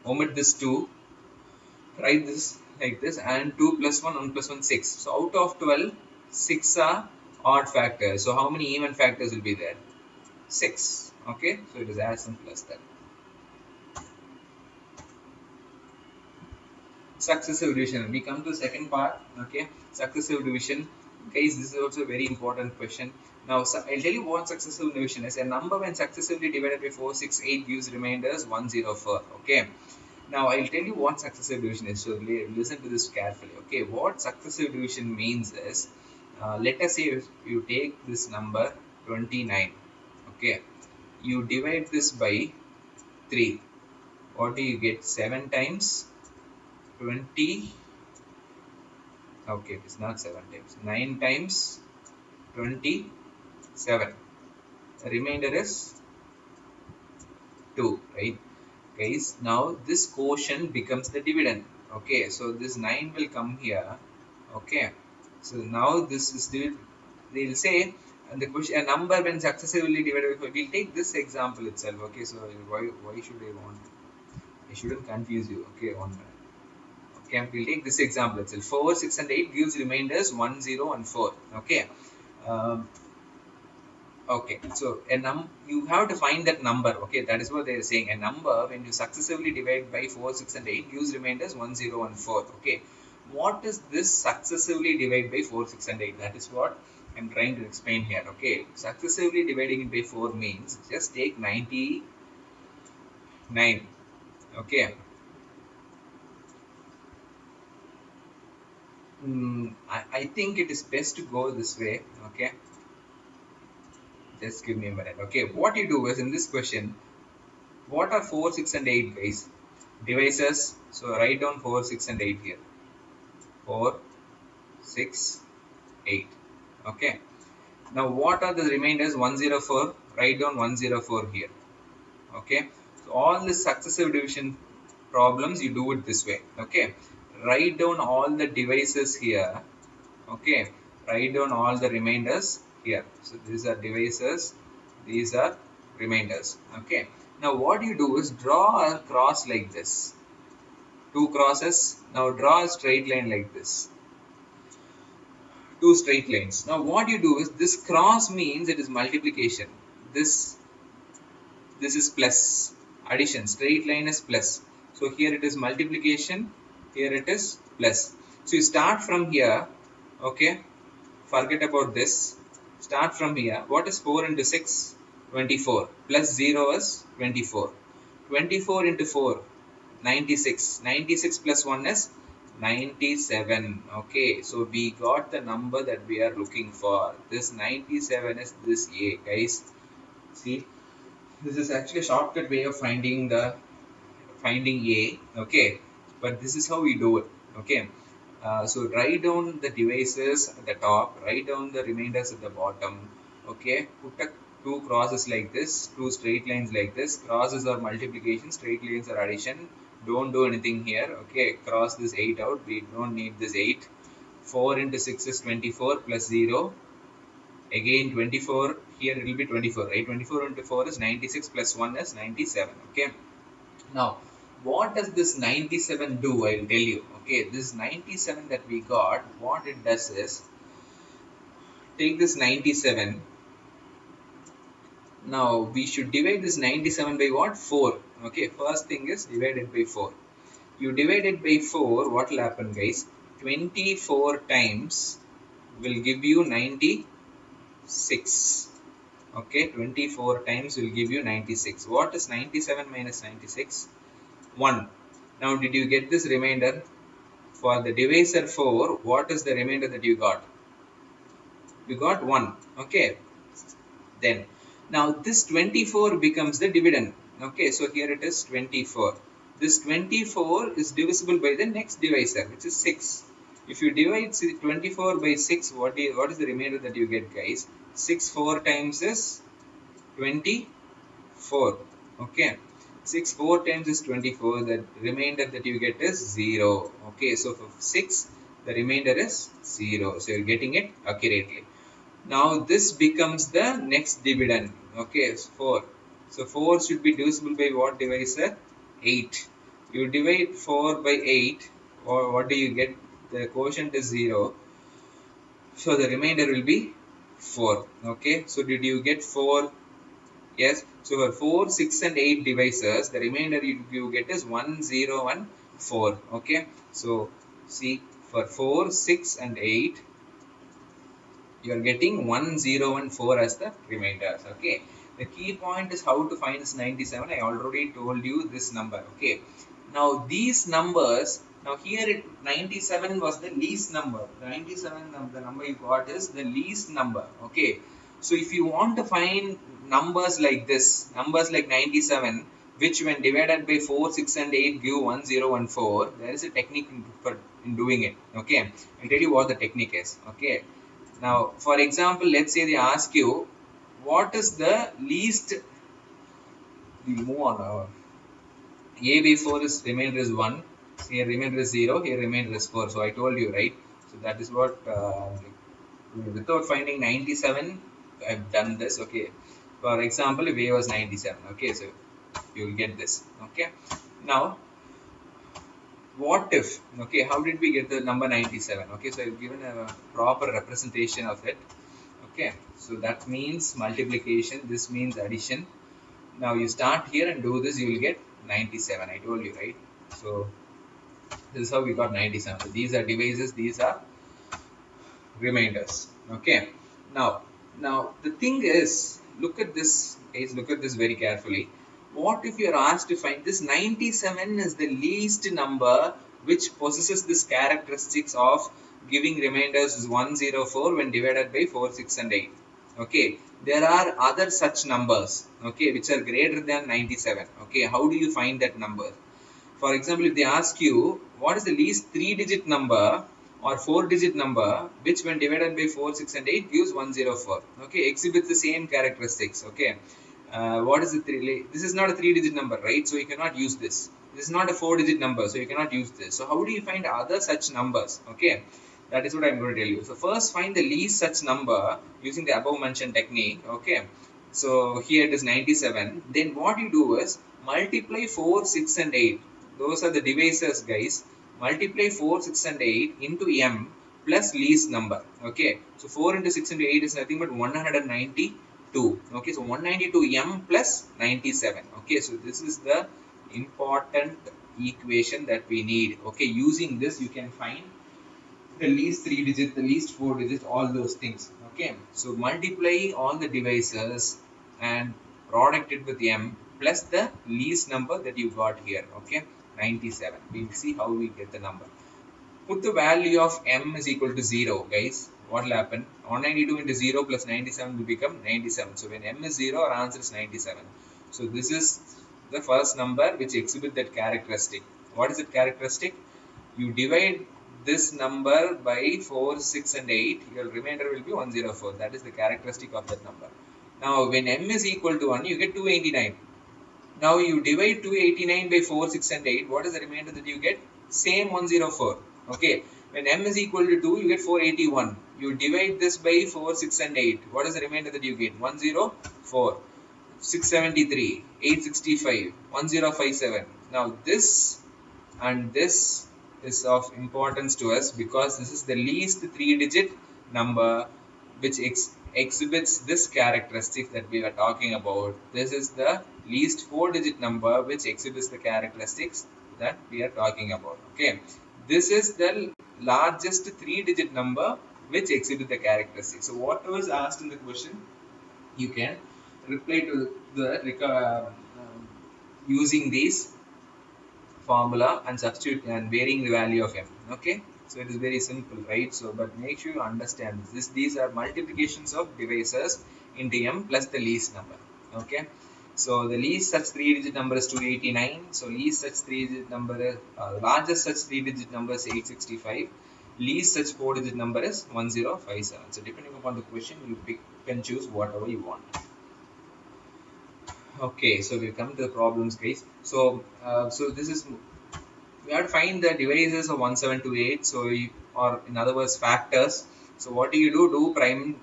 Omit this 2, write this like this, and 2 plus 1, 1 plus 1, 6. So out of 12, 6 are odd factors. So how many even factors will be there? 6. Okay, so it is as simple as that. Successive division. We come to the second part. Okay, successive division. Guys, this is also a very important question. Now, so I'll tell you what successive division is. A number when successively divided by 4, 6, 8 gives remainders 104. Okay. Now I'll tell you what successive division is. So listen to this carefully. Okay, what successive division means is, let us say you take this number 29. Okay, you divide this by 3. What do you get? 7 times 20. Okay, it's not 7 times. 9 times 27. The remainder is 2, right? Guys, now this quotient becomes the dividend. Okay, so this 9 will come here. Okay, so now this is the, they'll say, and the question, a number when successively divided by, we'll take this example itself. Okay, so why should I want, I shouldn't confuse you. Okay, one minute. Okay, we'll take this example itself. 4, 6 and 8 gives remainders 1, 0 and 4. Okay, um, okay, so you have to find that number. Okay, that is what they are saying. A number when you successively divide by 4, 6 and 8 gives remainders 1, 0 and 4. Okay, what is this successively divide by 4, 6 and 8? That is what I'm trying to explain here. Okay, successively dividing it by 4 means just take 99. Okay, I think it is best to go this way. Okay, just give me a minute. Okay, what you do is in this question, what are 4, 6 and 8, guys? Devices. So write down 4, 6 and 8 here. 4, 6, 8. Okay. Now what are the remainders? 104. Write down 104 here. Okay. So all the successive division problems, you do it this way. Okay. Write down all the devices here. Okay. Write down all the remainders here. So these are devices. These are remainders. Okay. Now what you do is draw a cross like this. Two crosses. Now draw a straight line like this. Two straight lines. Now what you do is this cross means it is multiplication. This is plus. Addition. Straight line is plus. So here it is multiplication. Here it is plus. So you start from here. Okay. Forget about this. Start from here. What is 4 into 6? 24. Plus 0 is 24. 24 into 4. 96. 96 plus 1 is 97. Okay, so we got the number that we are looking for. This 97 is this A, guys. See, this is actually a shortcut way of finding A. Okay, but this is how we do it. Okay, so write down the devices at the top, write down the remainders at the bottom. Okay, put a two crosses like this, two straight lines like this. Crosses are multiplication, straight lines are addition. Don't do anything here. Okay, cross this 8 out. We don't need this 8. 4 into 6 is 24 plus 0. Again 24. Here it will be 24, right? 24 into 4 is 96 plus 1 is 97. Okay. Now, what does this 97 do? I'll tell you. Okay, this 97 that we got, what it does is, take this 97. Now, we should divide this 97 by what? 4. Okay, first thing is divide it by 4. You divide it by 4, what will happen, guys? 24 times will give you 96. Okay, 24 times will give you 96. What is 97 minus 96? 1. Now, did you get this remainder? For the divisor 4, what is the remainder that you got? You got 1. Okay. Then, now this 24 becomes the dividend. Okay, so here it is 24. This 24 is divisible by the next divisor, which is 6. If you divide 24 by 6, what is the remainder that you get, guys? 6 4 times is 24. Okay. 6 4 times is 24. The remainder that you get is 0. Okay, so for 6, the remainder is 0. So you're getting it accurately. Now this becomes the next dividend. Okay, so 4. So 4 should be divisible by what divisor? 8. You divide 4 by 8, or what do you get? The quotient is 0. So the remainder will be 4. Okay, so did you get 4? Yes. So for 4, 6 and 8 divisors, the remainder you get is 1, 0 and 4. Okay, so see, for 4, 6 and 8, you are getting 1, 0 and 4 as the remainders. Okay, the key point is how to find this 97. I already told you this number. Okay, now these numbers, now here 97 was the least number. 97, the number you got is the least number. Okay, so if you want to find numbers like this, numbers like 97, which when divided by 4, 6 and 8 give 1, 0 and 4, there is a technique in doing it. Okay, I'll tell you what the technique is. Okay, now for example, let's say they ask you, what is the least, we move on. A before is remainder is 1, here remainder is 0, here remainder is 4. So I told you, right? So that is what, without finding 97, I've done this. Okay. For example, if A was 97, okay, so you will get this. Okay. Now, what if, okay, how did we get the number 97? Okay, so I've given a proper representation of it. Okay, so that means multiplication, this means addition. Now you start here and do this, you will get 97. I told you, right? So this is how we got 97. So these are divisors, these are remainders. Okay. Now the thing is, look at this, guys. Look at this very carefully. What if you are asked to find this 97 is the least number which possesses this characteristics of giving remainders is 104 when divided by 4, 6, and 8. Okay. There are other such numbers. Okay, which are greater than 97. Okay. How do you find that number? For example, if they ask you what is the least 3-digit number or 4-digit number which when divided by 4, 6, and 8 gives 104. Okay, exhibits the same characteristics. Okay, what is the this is not a 3-digit number, right? So you cannot use this. This is not a 4-digit number, so you cannot use this. So how do you find other such numbers? Okay, that is what I'm going to tell you. So first find the least such number using the above mentioned technique. Okay, so here it is 97. Then what you do is multiply 4, 6, and 8. Those are the divisors, guys. Multiply 4, 6, and 8 into m plus least number. Okay, so 4 into 6 into 8 is nothing but 192. Okay, so 192 m plus 97. Okay, so this is the important equation that we need. Okay, using this you can find the least 3-digit, the least 4-digit, all those things. Okay, so multiply all the divisors and product it with m plus the least number that you got here. Okay, 97. We'll see how we get the number. Put the value of m is equal to 0, guys. What will happen? 192 into 0 plus 97 will become 97. So when m is 0, our answer is 97. So this is the first number which exhibits that characteristic. What is that characteristic? You divide this number by 4, 6, and 8, your remainder will be 104. That is the characteristic of that number. Now, when m is equal to 1, you get 289. Now, you divide 289 by 4, 6, and 8. What is the remainder that you get? Same 104. Okay. When m is equal to 2, you get 481. You divide this by 4, 6, and 8. What is the remainder that you get? 104. 673, 865, 1057. Now, this and this is of importance to us because this is the least 3-digit number which exhibits this characteristic that we are talking about. This is the least 4-digit number which exhibits the characteristics that we are talking about. Okay, this is the largest 3-digit number which exhibits the characteristics. So whatever is asked in the question, you can reply to the using these formula and substitute and varying the value of m. Okay, so it is very simple, right? So but make sure you understand this. These are multiplications of divisors into m plus the least number. Okay, so the least such 3-digit number is 289. So least such 3-digit number is largest such 3-digit number is 865. Least such 4-digit number is 1057. So depending upon the question, you pick and choose whatever you want. Okay, so we come to the problems, guys. So, so this is, we have to find the divisors of 1728. So, or in other words, factors. So, what do? Do prime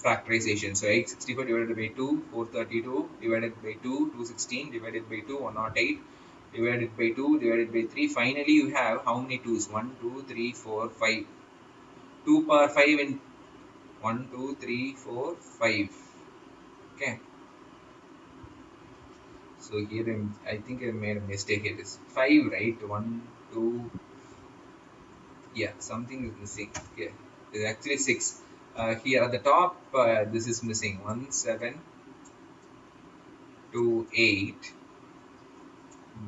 factorization. So, 864 divided by 2, 432 divided by 2, 216 divided by 2, 108 divided by 2 divided by 3. Finally, you have how many 2's? 1, 2, 3, 4, 5. 2 power 5 in 1, 2, 3, 4, 5. Okay. So here I think I made a mistake. It is 5, right? 1, 2, yeah, something is missing. Okay, it's actually 6. Here at the top, this is missing. 1, 7, 2, 8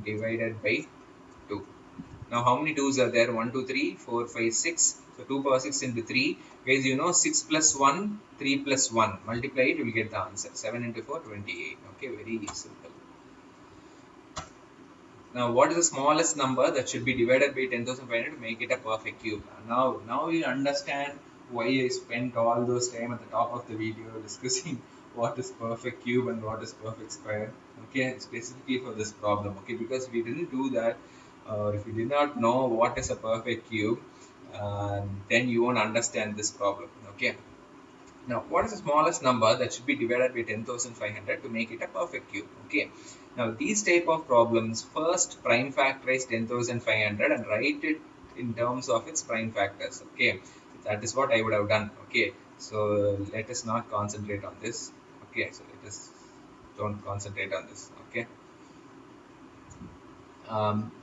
divided by 2. Now, how many 2's are there? 1, 2, 3, 4, 5, 6. So 2 power 6 into 3. Guys, you know 6 plus 1, 3 plus 1. Multiply it, you will get the answer. 7 into 4, 28. Okay, very simple. Now, what is the smallest number that should be divided by 10,500 to make it a perfect cube? Now you understand why I spent all those time at the top of the video discussing what is perfect cube and what is perfect square. Okay, specifically for this problem. Okay, because we didn't do that, or if you did not know what is a perfect cube, then you won't understand this problem. Okay. Now, what is the smallest number that should be divided by 10,500 to make it a perfect cube? Okay. Now, these type of problems, first prime factorize 10,500 and write it in terms of its prime factors. Okay. That is what I would have done. Okay. So, let us not concentrate on this. Okay. So, let us don't concentrate on this. Okay.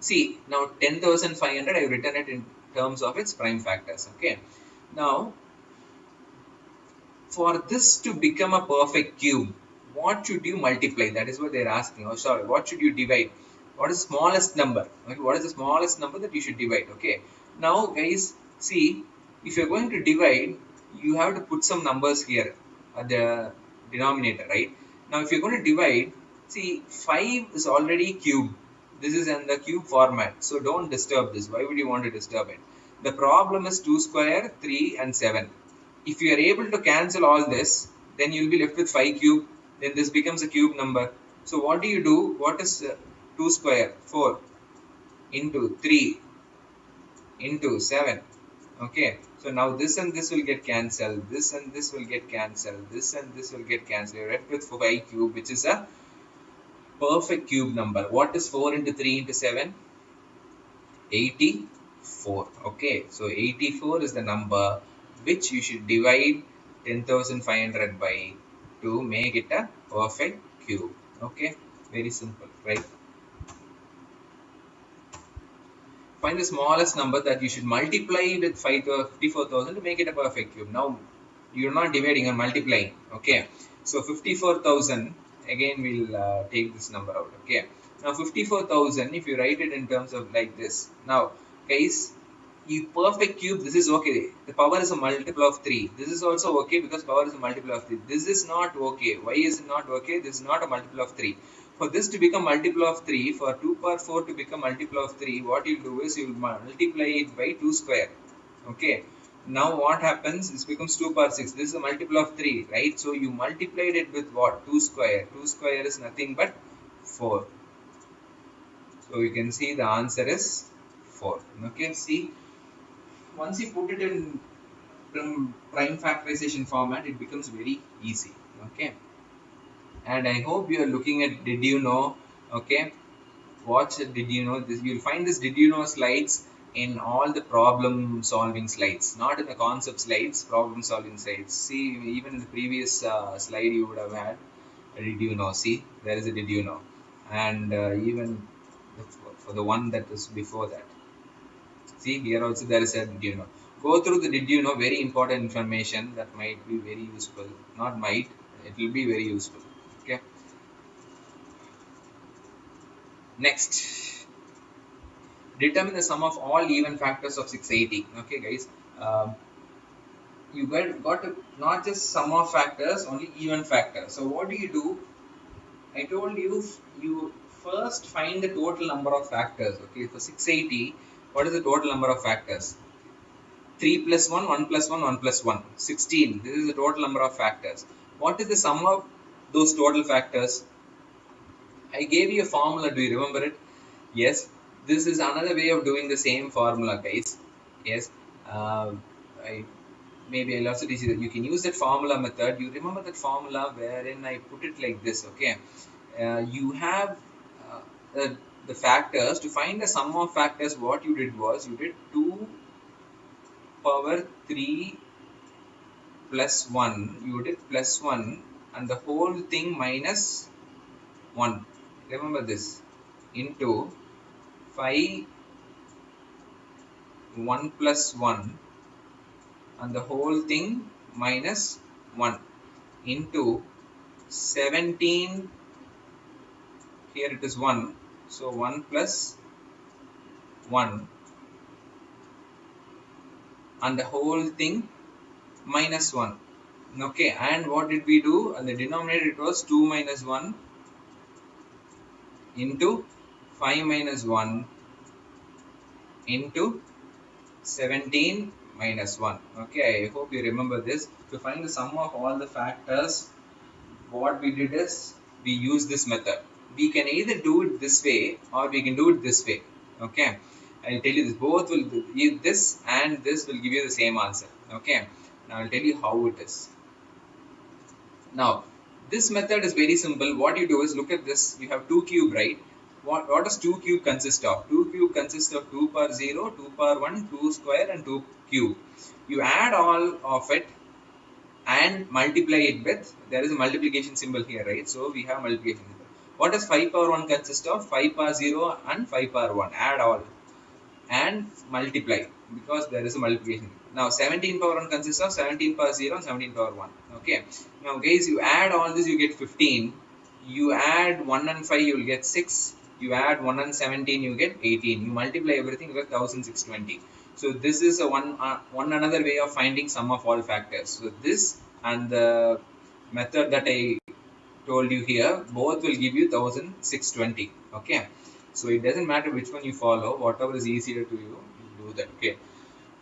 See, now 10,500, I have written it in terms of its prime factors. Okay. Now, for this to become a perfect cube, what should you multiply? That is what they're asking. Oh, sorry, what should you divide? What is the smallest number? Okay, what is the smallest number that you should divide? Okay. Now, guys, see, if you're going to divide, you have to put some numbers here at the denominator, right? Now, if you're going to divide, see, 5 is already cube. This is in the cube format. So, don't disturb this. Why would you want to disturb it? The problem is 2 square, 3 and 7. If you are able to cancel all this, then you'll be left with 5 cube. Then this becomes a cube number. So what do you do? What is 2 square? 4 into 3 into 7. Okay. So now this and this will get cancelled. This and this will get cancelled. This and this will get cancelled. You're left with 5 cube, which is a perfect cube number. What is 4 into 3 into 7? 84. Okay, so 84 is the number which you should divide 10,500 by to make it a perfect cube. Okay, very simple, right? Find the smallest number that you should multiply with 54,000 to make it a perfect cube. Now you're not dividing or multiplying. Okay, so 54,000, again we'll take this number out. Okay, now 54,000, if you write it in terms of like this, now guys, you perfect cube, this is okay. The power is a multiple of 3. This is also okay because power is a multiple of 3. This is not okay. Why is it not okay? This is not a multiple of 3. For this to become multiple of 3, for 2 power 4 to become multiple of 3, what you'll do is you'll multiply it by 2 square. Okay. Now what happens? This becomes 2 power 6. This is a multiple of 3, right? So you multiplied it with what? 2 square. 2 square is nothing but 4. So you can see the answer is 4. Okay. See, once you put it in prime factorization format, it becomes very easy. Okay. And I hope you are looking at did you know. Okay, watch did you know this. You'll find this did you know slides in all the problem solving slides, not in the concept slides, problem solving slides. See, even in the previous slide you would have had a did you know. See, there is a did you know, and even for the one that was before that. See, here also there is a did you know. Go through the did you know, very important information that might be very useful. Not might, it will be very useful. Okay. Next, determine the sum of all even factors of 680. Okay, guys. You got to not just sum of factors, only even factors. So what do? I told you, you first find the total number of factors. Okay, for 680, what is the total number of factors? 3 plus 1, 1 plus 1, 1 plus 1. 16. This is the total number of factors. What is the sum of those total factors? I gave you a formula. Do you remember it? Yes. This is another way of doing the same formula, guys. Yes. I maybe I'll also teach you that you can use that formula method. You remember that formula wherein I put it like this. Okay. You have the factors. To find the sum of factors, what you did was you did 2 power 3 plus 1. You did plus 1 and the whole thing minus 1. Remember this, into 5 1 plus 1 and the whole thing minus 1 into 17. Here it is 1, so 1 plus 1 and the whole thing minus 1. Okay, and what did we do? And the denominator, it was 2 minus 1 into 5 minus 1 into 17 minus 1. Okay, I hope you remember this. To find the sum of all the factors, what we did is we use this method. We can either do it this way or we can do it this way. Okay, I'll tell you this. Both will this and this will give you the same answer. Okay, now I'll tell you how it is. Now this method is very simple. What you do is look at this. You have 2 cube, right? What does 2 cube consist of? 2 cube consists of 2 power 0, 2 power 1, 2 square and 2 cube. You add all of it and multiply it with, there is a multiplication symbol here, right? So we have multiplication symbol. What does 5 power 1 consist of? 5 power 0 and 5 power 1. Add all and multiply, because there is a multiplication. Now 17 power 1 consists of 17 power 0 and 17 power 1. Okay, now guys, you add all this, you get 15. You add 1 and 5, you will get 6. You add 1 and 17, you get 18. You multiply everything, you get 1620. So this is a one another way of finding sum of all factors. So this and the method that I told you here, both will give you 1620. Okay, so it doesn't matter which one you follow, whatever is easier to you, you do that. Okay,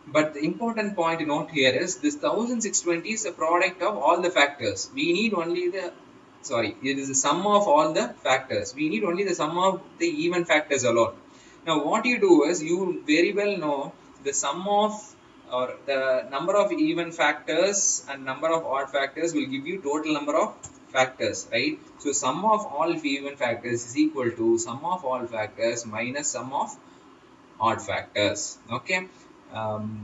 but the important point to note here is this 1620 is a product of all the factors. We need only the, sorry, it is the sum of all the factors. We need only the sum of the even factors alone. Now what you do is, you very well know the sum of, or the number of even factors and number of odd factors will give you total number of factors, right? So sum of all even factors is equal to sum of all factors minus sum of odd factors. Okay,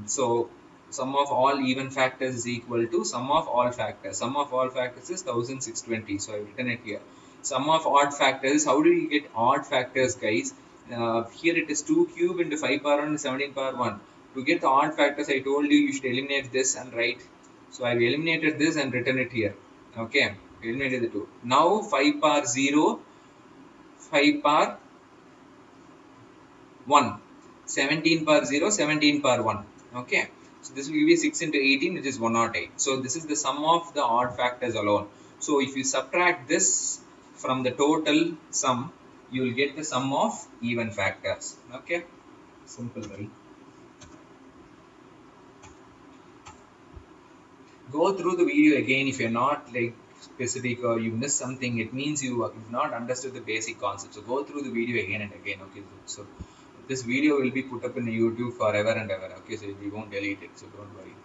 so sum of all even factors is equal to sum of all factors. Sum of all factors is 1620. So I've written it here. Sum of odd factors. How do you get odd factors, guys? Here it is 2 cube into 5 power 1 and 17 power 1. To get the odd factors, I told you should eliminate this and write. So I've eliminated this and written it here. Okay, eliminated the 2. Now 5 power 0, 5 power 1, 17 power 0, 17 power 1. Okay, so this will give you 6 into 18, which is 108. So this is the sum of the odd factors alone. So if you subtract this from the total sum, you will get the sum of even factors. Okay, simple, right? Go through the video again if you're not like specific or you missed something. It means you've not understood the basic concept. So go through the video again and again. Okay, so this video will be put up in YouTube forever and ever. Okay, so we won't delete it, so don't worry.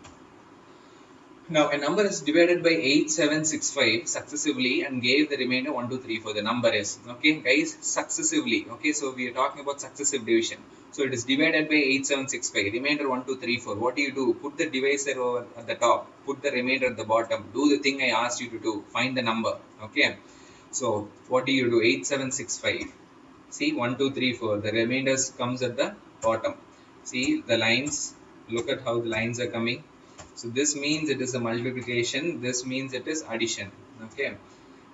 Now a number is divided by 8765 successively and gave the remainder 1, 2, 3, 4. The number is, okay guys, successively. Okay, so we are talking about successive division. So it is divided by 8765, remainder 1, 2, 3, 4. What do you do? Put the divisor over at the top, put the remainder at the bottom. Do the thing I asked you to do. Find the number. Okay, so what do you do? 8765. See, 1, 2, 3, 4. The remainders comes at the bottom. See the lines. Look at how the lines are coming. So this means it is a multiplication. This means it is addition. Okay.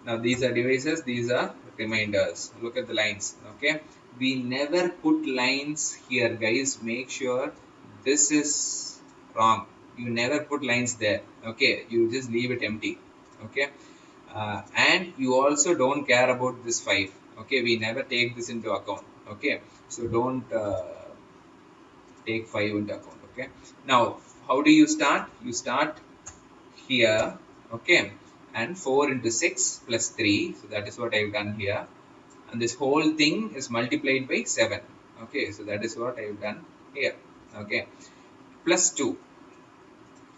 Now these are divisors. These are remainders. Look at the lines. Okay. We never put lines here, guys. Make sure this is wrong. You never put lines there. Okay. You just leave it empty. Okay. And you also don't care about this 5. Okay. We never take this into account. Okay. So don't take 5 into account. Okay. Now how do you start? You start here, okay, and 4 into 6 plus 3. So that is what I've done here. And this whole thing is multiplied by 7. Okay, so that is what I've done here. Okay, plus 2.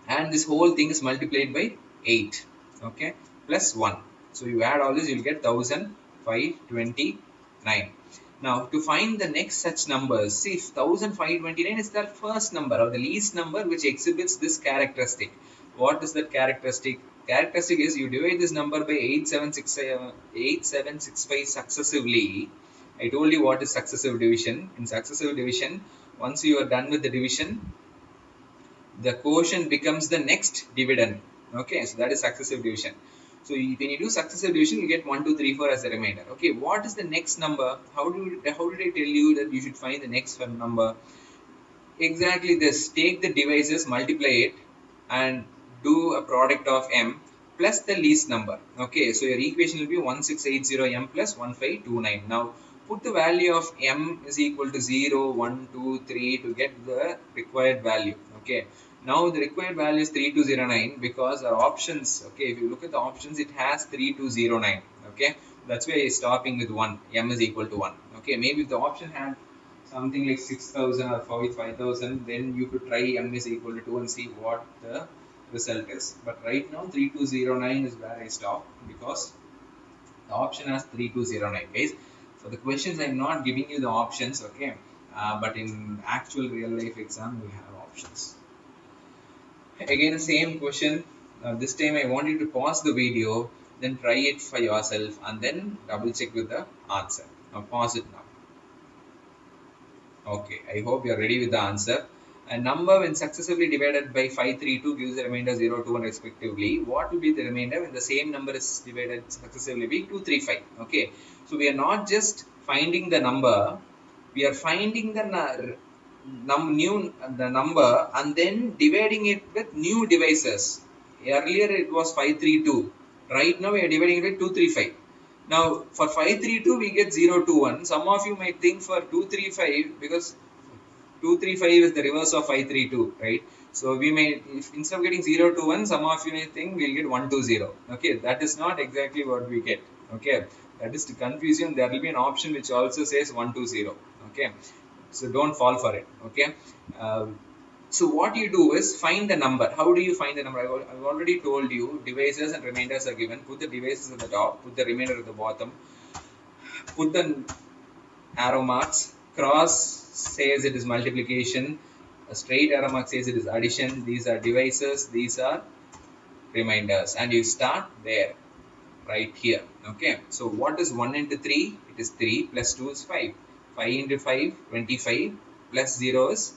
And this whole thing is multiplied by 8. Okay, plus 1. So you add all this, you'll get 1529. Now, to find the next such numbers, see, 1529 is the first number or the least number which exhibits this characteristic. What is that characteristic? Characteristic is you divide this number by 8765 successively. I told you what is successive division. In successive division, once you are done with the division, the quotient becomes the next dividend. Okay, so that is successive division. So when you do successive division, you get 1, 2, 3, 4 as the remainder. Okay, what is the next number? How did I tell you that you should find the next number? Exactly this. Take the divisors, multiply it, and do a product of m plus the least number. Okay, so your equation will be 1680m plus 1529. Now put the value of m is equal to 0, 1, 2, 3 to get the required value. Okay, now the required value is 3209 because our options, okay, if you look at the options, it has 3209. Okay, that's why it's stopping with 1, m is equal to 1. Okay, maybe if the option had something like 6000 or 5000, then you could try m is equal to 2 and see what the result is. But right now 3209 is where I stop because the option has 3209, guys. For the questions, I'm not giving you the options, okay, but in actual real life exam we have options. Again, the same question. This time I want you to pause the video, then try it for yourself and then double check with the answer. Now pause it now. Okay, I hope you're ready with the answer. A number when successively divided by 532 gives the remainder 0, 2, 1 respectively. What will be the remainder when the same number is divided successively by 2, 3, 5? Okay, so we are not just finding the number, we are finding the the number and then dividing it with new divisors. Earlier it was 532. Right now we are dividing it with 235. Now for 532 we get 021. Some of you might think for 235 because 235 is the reverse of 532, right? So we may, if instead of getting 021, some of you may think we'll get 120. Okay, that is not exactly what we get. Okay, that is to confuse you. There will be an option which also says 120. Okay, so don't fall for it. Okay. So what you do is find the number. How do you find the number? I've already told you divisors and remainders are given. Put the divisors at the top, put the remainder at the bottom, put the arrow marks. Cross says it is multiplication. A straight arrow mark says it is addition. These are divisors. These are remainders. And you start there, right here. Okay. So what is 1 into 3? It is 3 plus 2 is 5. 5 into 5, 25 plus 0 is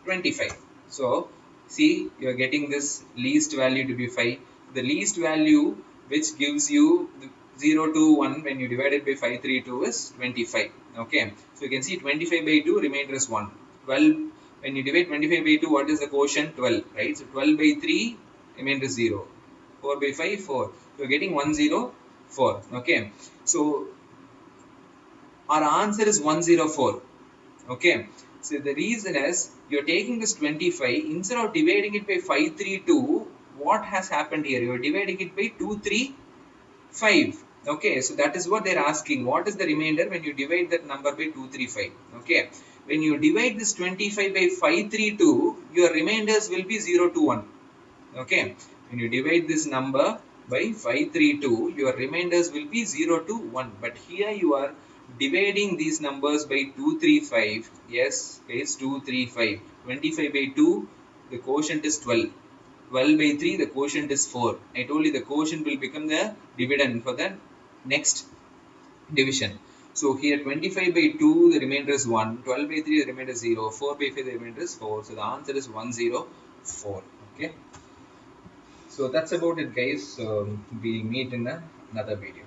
25. So see, you are getting this least value to be 5. The least value which gives you 0 to 1 when you divide it by 532 is 25. Okay, so you can see 25 by 2, remainder is 1. 12, when you divide 25 by 2, what is the quotient? 12, right? So 12 by 3, remainder is 0. 4 by 5, 4. You are getting 104. Okay, so our answer is 104. Okay, so the reason is you're taking this 25, instead of dividing it by 532, what has happened here? You're dividing it by 235. Okay, so that is what they're asking. What is the remainder when you divide that number by 235? Okay, when you divide this 25 by 532, your remainders will be 0 to 1. Okay, when you divide this number by 532, your remainders will be 0 to 1. But here you are dividing these numbers by 235. Yes, it's 235. 25 by 2, the quotient is 12. 12 by 3, the quotient is 4. I told you the quotient will become the dividend for the next division. So here 25 by 2, the remainder is 1. 12 by 3, the remainder is 0. 4 by 5, the remainder is 4. So the answer is 104. Okay. So that's about it, guys. We meet in another video.